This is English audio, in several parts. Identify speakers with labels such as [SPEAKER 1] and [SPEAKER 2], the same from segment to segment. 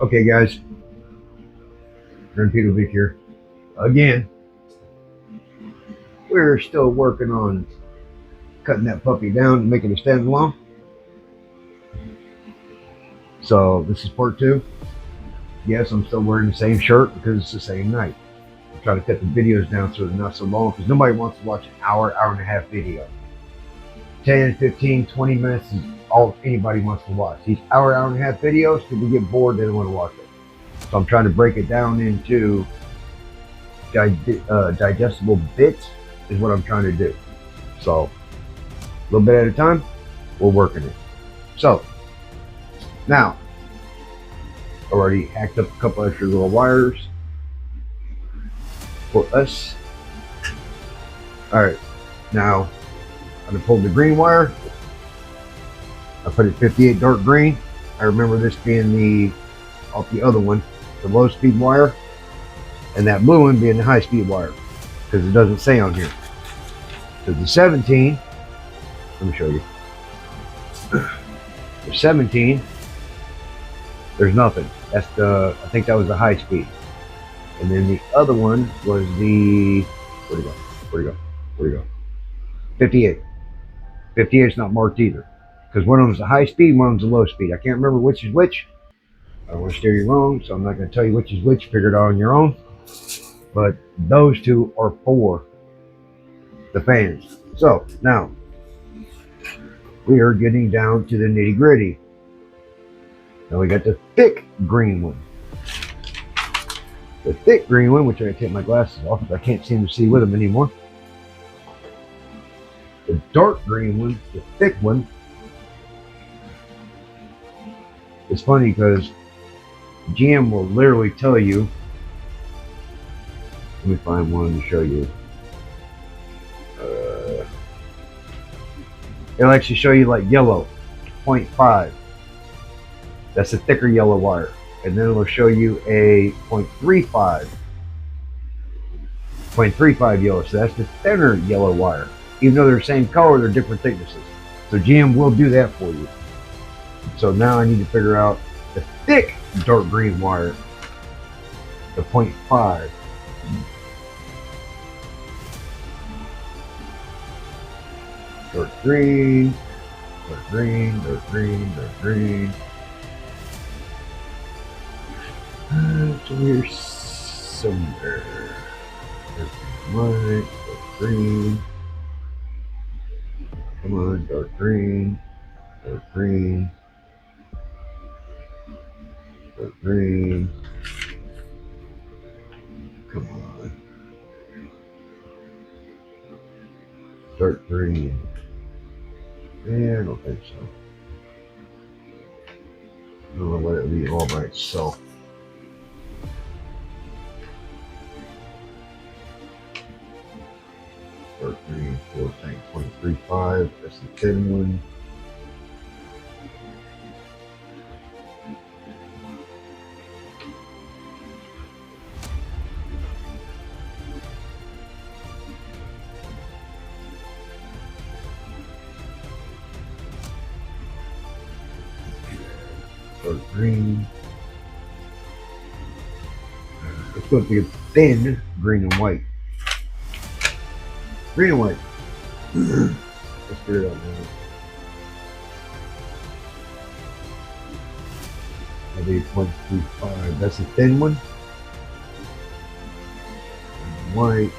[SPEAKER 1] Okay, guys, Aaron Petervic here. Again, we're still working on cutting that puppy down and making it stand alone. So this is part two. Yes, I'm still wearing the same shirt because it's the same night. I'm trying to cut the videos down so they're not so long because nobody wants to watch an hour and a half video. 10, 15, 20 minutes is all anybody wants to watch. These hour and a half videos, people get bored, they don't want to watch it. So I'm trying to break it down into digestible bits is what I'm trying to do. So a little bit at a time, we're working it. So now, already hacked up a couple extra little wires for us. All right, now I'm gonna pull the green wire. I put it 58 dark green. I remember this being the off the other one, the low speed wire, and that blue one being the high speed wire because it doesn't say on here. So the 17, let me show you. The 17, there's nothing. That's the, I think that was the high speed. And then the other one was the, where'd it go? Where'd it go? Where'd it go? 58. 58 is not marked either. Because one of them's the high speed, one of them's the low speed. I can't remember which is which. I don't want to steer you wrong, so I'm not going to tell you which is which. Figure it out on your own. But those two are for the fans. So now we are getting down to the nitty gritty. Now we got the thick green one. The thick green one, which I gotta take my glasses off because I can't seem to see with them anymore. The dark green one, the thick one. It's funny because GM will literally tell you. Let me find one to show you. It'll actually show you like yellow, 0.5. That's a thicker yellow wire. And then it'll show you a 0.35. 0.35 yellow. So that's the thinner yellow wire. Even though they're the same color, they're different thicknesses. So GM will do that for you. So now I need to figure out the thick dark green wire, the 0.5. Dark green, dark green, dark green, dark green. It's here somewhere. Dark white, dark green. Come on, dark green, dark green, dark green. Come on. Dark green. Yeah, I don't think so. I don't know what it would be all by itself. Dark green, 4 tank 0.35. That's the thin one. Dark green. Let's go to thin green and white. Green and white. Let's figure it out now. That'll be 0.35. That's a thin one. And white.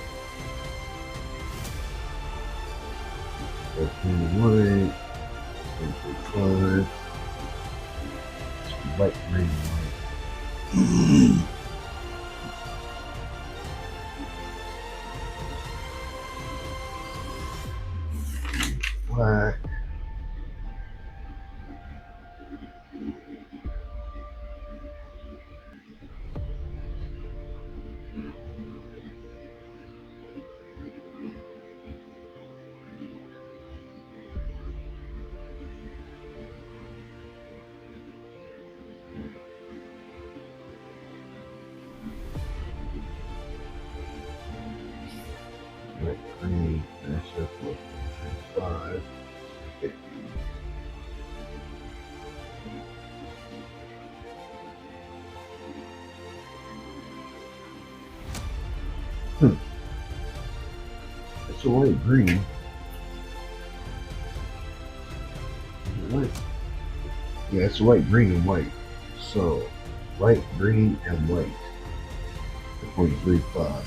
[SPEAKER 1] That's green and white. 0.35. White, green, and white. Black. It's a light green. Light. Yeah, it's light green and white. So, light green and white. 0.35.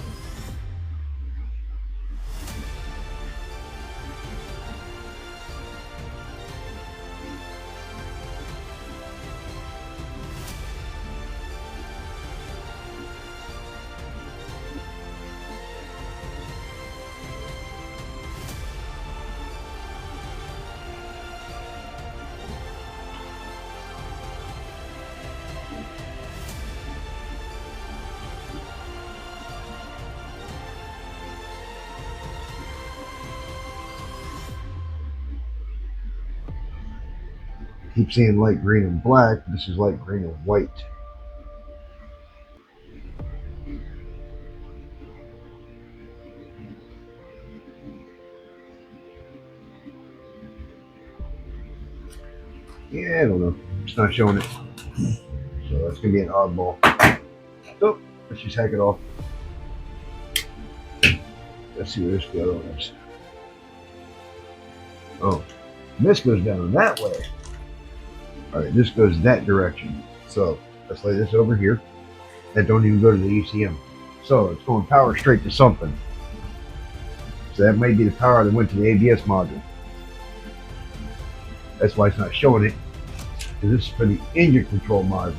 [SPEAKER 1] Keep saying light green and black. This is light green and white. Yeah, I don't know. It's not showing it. So that's going to be an oddball. So let's just hack it off. Let's see where this goes. Oh, this goes down that way. All right, this goes that direction. So let's lay this over here. That don't even go to the ECM. So it's going power straight to something. So that may be the power that went to the ABS module. That's why it's not showing it. Because this is for the engine control module.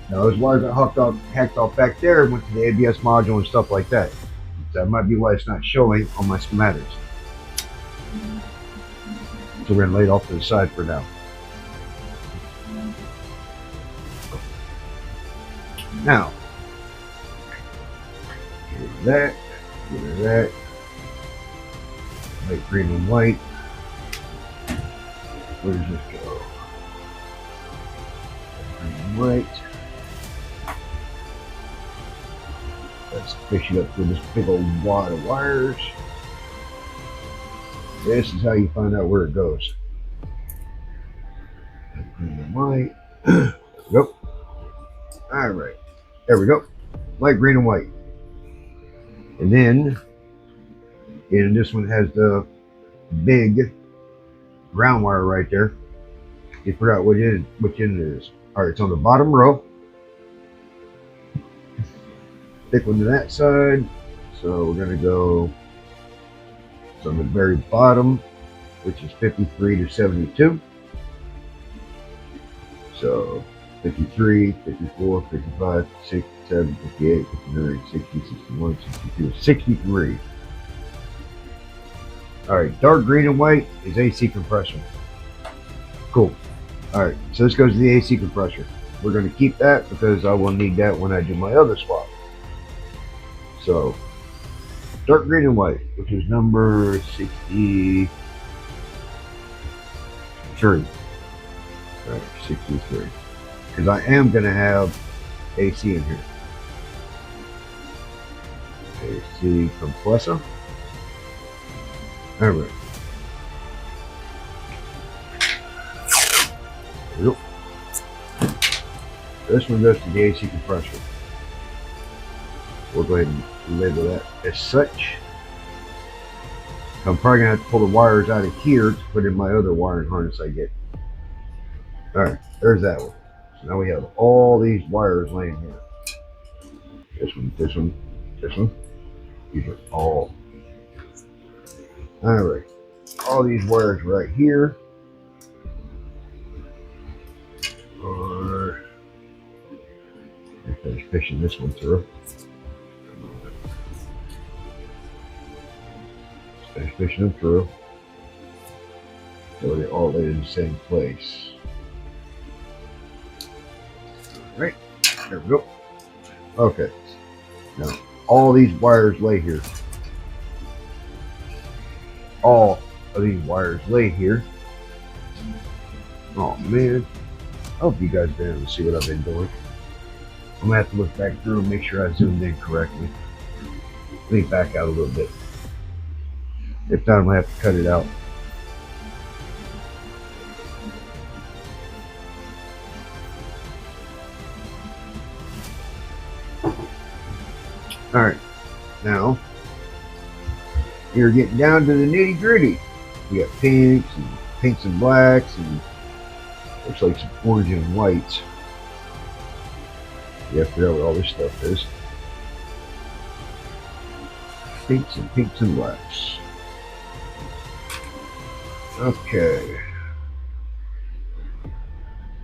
[SPEAKER 1] Now those wires that hacked off back there went to the ABS module and stuff like that. So that might be why it's not showing on my schematics. So we're going to lay it off to the side for now. Now, get rid of that, get rid of that. Light green and white. Where does this go? Green and white. Let's fish it up through this big old wad of wires. This is how you find out where it goes. Green and white. There we go. Alright. There we go. Light green and white. And then, this one has the big ground wire right there. You forgot which end it is. Alright, it's on the bottom row. Thick one to that side. So we're going to go on the very bottom, which is 53 to 72. So 53, 54, 55, 67, 58, 59, 60, 61, 62, 63. Alright, dark green and white is AC compressor. Cool. Alright, so this goes to the AC compressor. We're going to keep that because I will need that when I do my other swap. So, dark green and white, which is number 63. Alright, 63. Because I am going to have AC in here. AC compressor. Alright. There we go. This one goes to the AC compressor. We'll go ahead and label that as such. I'm probably going to have to pull the wires out of here to put in my other wiring harness I get. Alright, there's that one. So now we have all these wires laying here. This one, this one, this one. These are all. Alright, all these wires right here are. Finish fishing this one through. Finish fishing them through. So they all lay in the same place. Alright, there we go. Okay, now all these wires lay here. All of these wires lay here. Oh man, I hope you guys been able to see what I've been doing. I'm gonna have to look back through and make sure I zoomed in correctly. Let me back out a little bit. If not, I'm gonna have to cut it out. Alright, Now, you're getting down to the nitty gritty. We got pinks and blacks, and looks like some orange and whites. You have to figure out what all this stuff is. Pinks and blacks. Okay.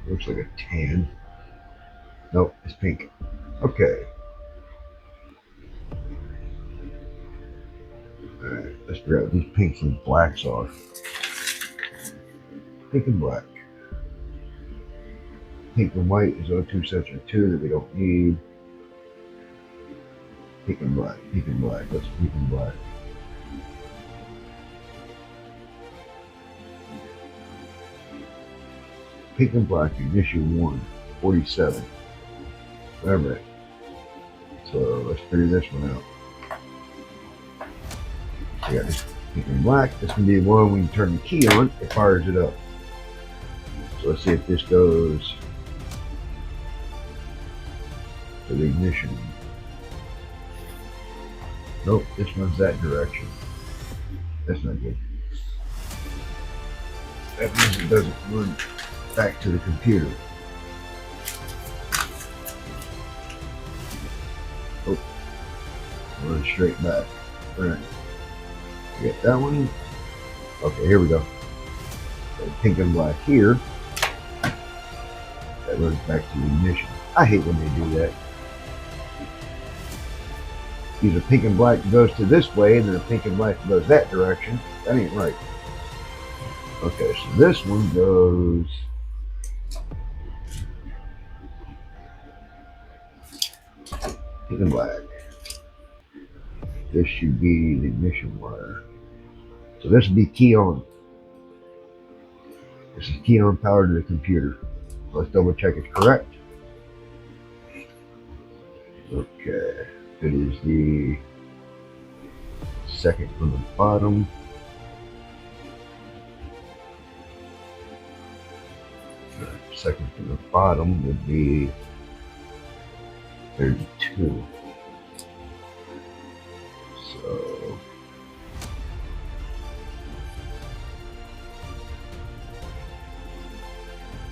[SPEAKER 1] Looks like a tan. Nope, it's pink. Okay. Alright, let's figure out what these pinks and blacks are. Pink and black. Pink and white is O2 section 2 that we don't need. Pink and black. Pink and black. Let's pink and black. Pink and black, ignition 1, 47. Alright. So let's figure this one out. We got this pink and black. This can be the one when you turn the key on, it fires it up. So let's see if this goes to the ignition. Nope, this runs that direction. That's not good. That means it doesn't run back to the computer. Oh, run straight back. Alright. Get that one. Okay, here we go. Pink and black here. That runs back to the ignition. I hate when they do that. Either pink and black goes to this way, and then a pink and black goes that direction. That ain't right. Okay, so this one goes. Pink and black. This should be the ignition wire. So this would be key on. This is key on power to the computer. Let's double check it's correct. Okay, it is the second from the bottom. Second from the bottom would be 32. So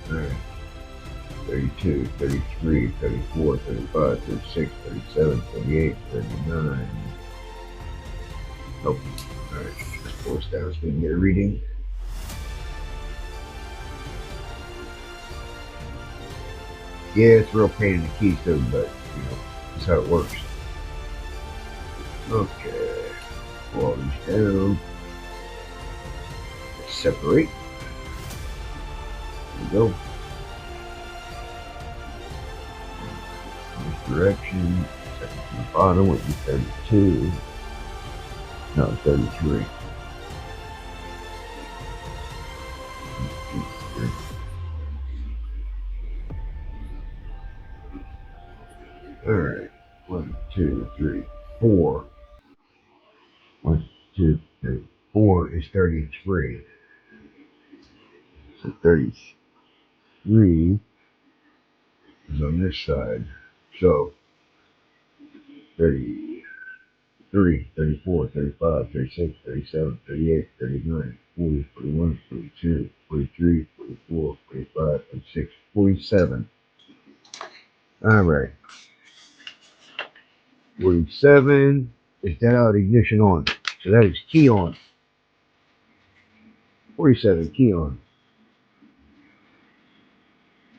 [SPEAKER 1] alright. 32, 33, 34, 35, 36, 37, 38, 39. Nope. Alright, let's pull this down so we can get a reading. Yeah, it's a real pain in the keys too, but you know, that's how it works. Okay, pull all these down. Let's separate. There we go. This direction, second from the bottom would be 32. No, 33. Alright, 1, 2, 3, 4. 1, 2, 3, 4 is 33. So 33 is on this side. So 33, 34, 35, 36, 37, 38, 39, 40, 41, 42, 43, 44, 45, 46, 47. Alright. 47 is that out ignition on. So that is key on. 47 key on.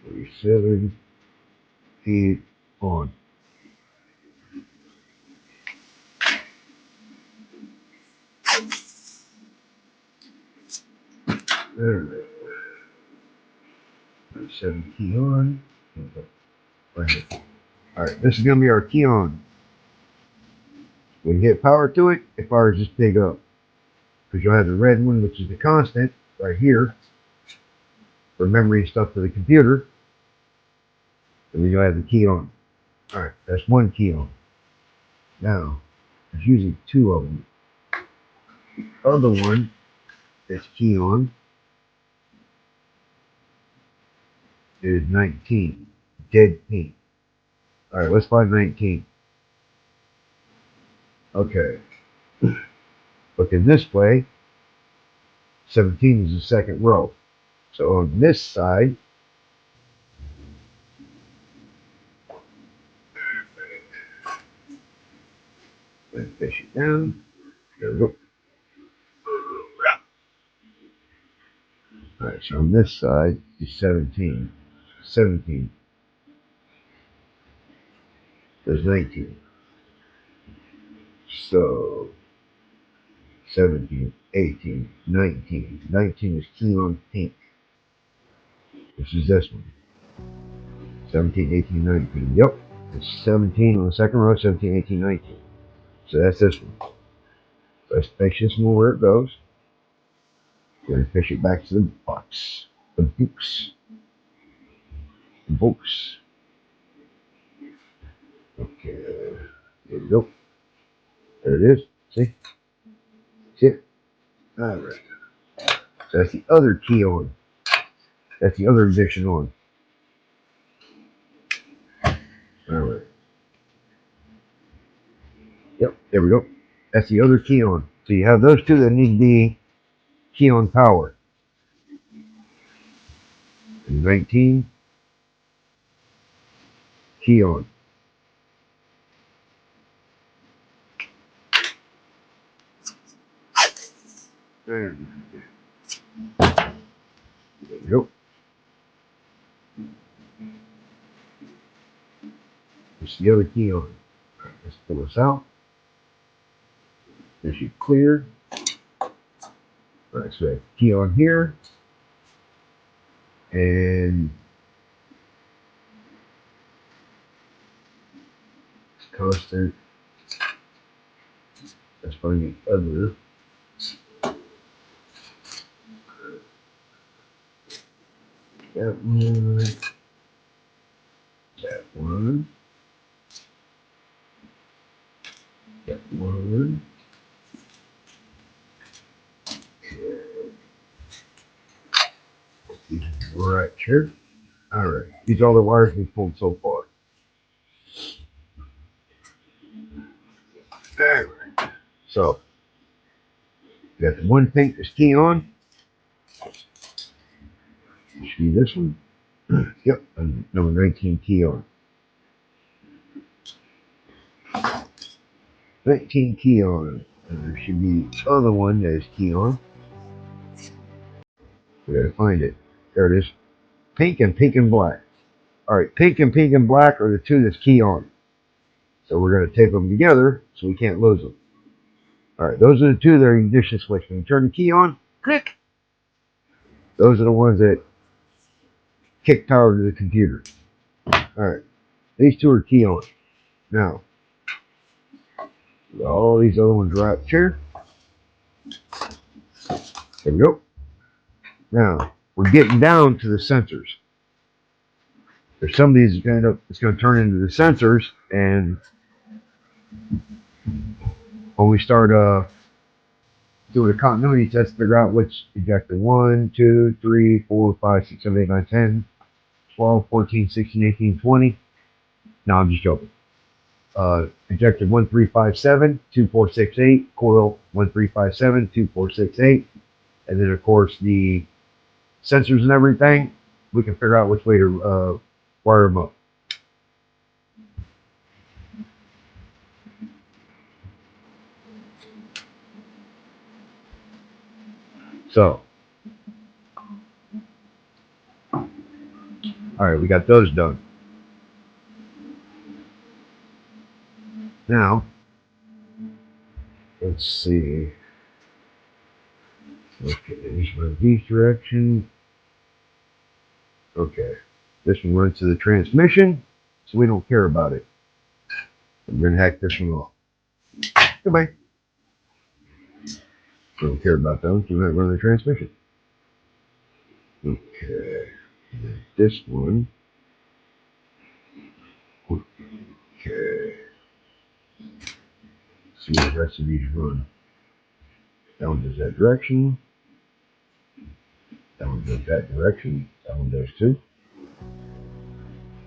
[SPEAKER 1] 47 key on. Alright. 47 key on. Right. Alright, this is gonna be our key on. When you hit power to it, it fires this pig up. Because you'll have the red one, which is the constant, right here, for memory and stuff for the computer. And then you'll have the key on. Alright, that's one key on. Now, there's usually two of them. The other one that's key on is 19. Dead pink. Alright, let's find 19. Okay. Looking this way, 17 is the second row. So on this side, let me fish it down. There we go. Alright, so on this side is 17. 17. There's 19. So 17, 18, 19. 19 is key on pink. This is this one. 17, 18, 19. Yep. It's 17 on the second row, 17, 18, 19. So that's this one. Let's fish this one where it goes. We're going to fish it back to the box. The books. The books. Okay. There we go. There it is. See? See it? Alright. So that's the other key on. That's the other addition on. Alright. Yep, there we go. That's the other key on. So you have those two that need the key on power. And 19, key on. There you go. It's the other key on. Let's pull this out. This should clear. Alright, so key on here. And constant. That's probably the other. That one. That one. That one. Right here. Alright. These are all the wires we've pulled so far. Alright. So, got the one pink that's key on. You see this one? Yep. And number 19 key on. 19 key on. And there should be the other one that is key on. We gotta find it. There it is. Pink and black. Alright, pink and black are the two that's key on. So we're gonna tape them together so we can't lose them. Alright, those are the two that are ignition switch. When you turn the key on, click. Those are the ones that kick power to the computer. Alright, these two are key on. Now, all these other ones are out here. There we go. Now, we're getting down to the sensors. There's some of these it's going to turn into the sensors, and when we start doing a continuity test, figure out which ejector 1, 2, 3, 4, 5, 6, 7, 8, 9, 10, 12, 14, 16, 18, 20. No, I'm just joking. Ejector 1357, 2468, coil 1357, 2468, and then of course the sensors and everything, we can figure out which way to wire them up. So, alright, we got those done. Now, let's see. Okay, this one these direction. Okay, this one runs to the transmission, so we don't care about it. I'm gonna hack this one off. Goodbye. We don't care about those. Do not run the transmission. Okay, this one. Okay. See what the rest of these run. That one does that direction. That one does that direction. That one does too.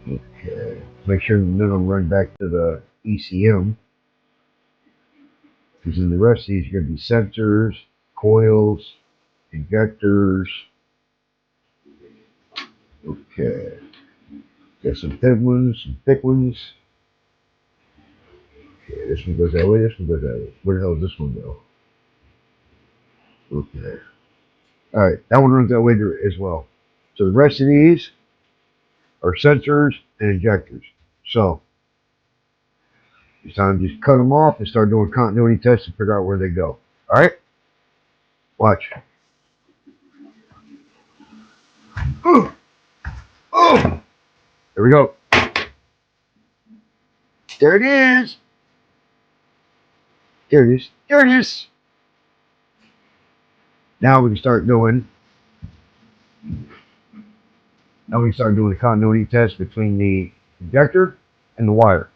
[SPEAKER 1] Okay. Make sure none of them run back to the ECM. Because in the rest of these are going to be sensors, coils, injectors. Okay. Got some thin ones, some thick ones. Okay, this one goes that way, this one goes that way. Where the hell does this one go? Okay. Alright, that one runs that way as well. So the rest of these are sensors and injectors. So it's time to just cut them off and start doing continuity tests to figure out where they go. Alright? Watch. Oh! Oh! There we go. There it is. There it is. There it is. Now we can start doing the continuity test between the injector and the wire,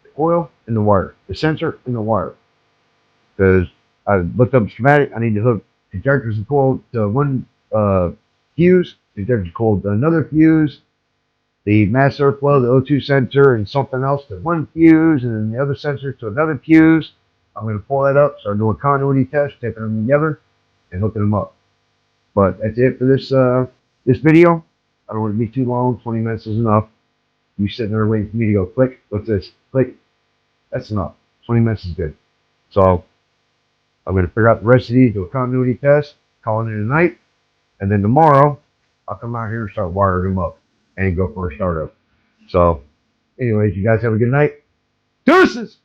[SPEAKER 1] the coil and the wire, the sensor and the wire. Because I looked up the schematic, I need to hook injectors and coil to one fuse, injectors and coil to another fuse, the mass airflow, the O2 sensor, and something else to one fuse, and then the other sensor to another fuse. I'm going to pull that up, start doing continuity tests, taping them together, and hooking them up. But that's it for this video. I don't want it to be too long. 20 minutes is enough. You sitting there waiting for me to go click. What's this? Click. That's enough. 20 minutes is good. So I'm going to figure out the rest of these, do a continuity test, call it in tonight, and then tomorrow I'll come out here and start wiring them up and go for a startup. So, anyways, you guys have a good night. Deuces!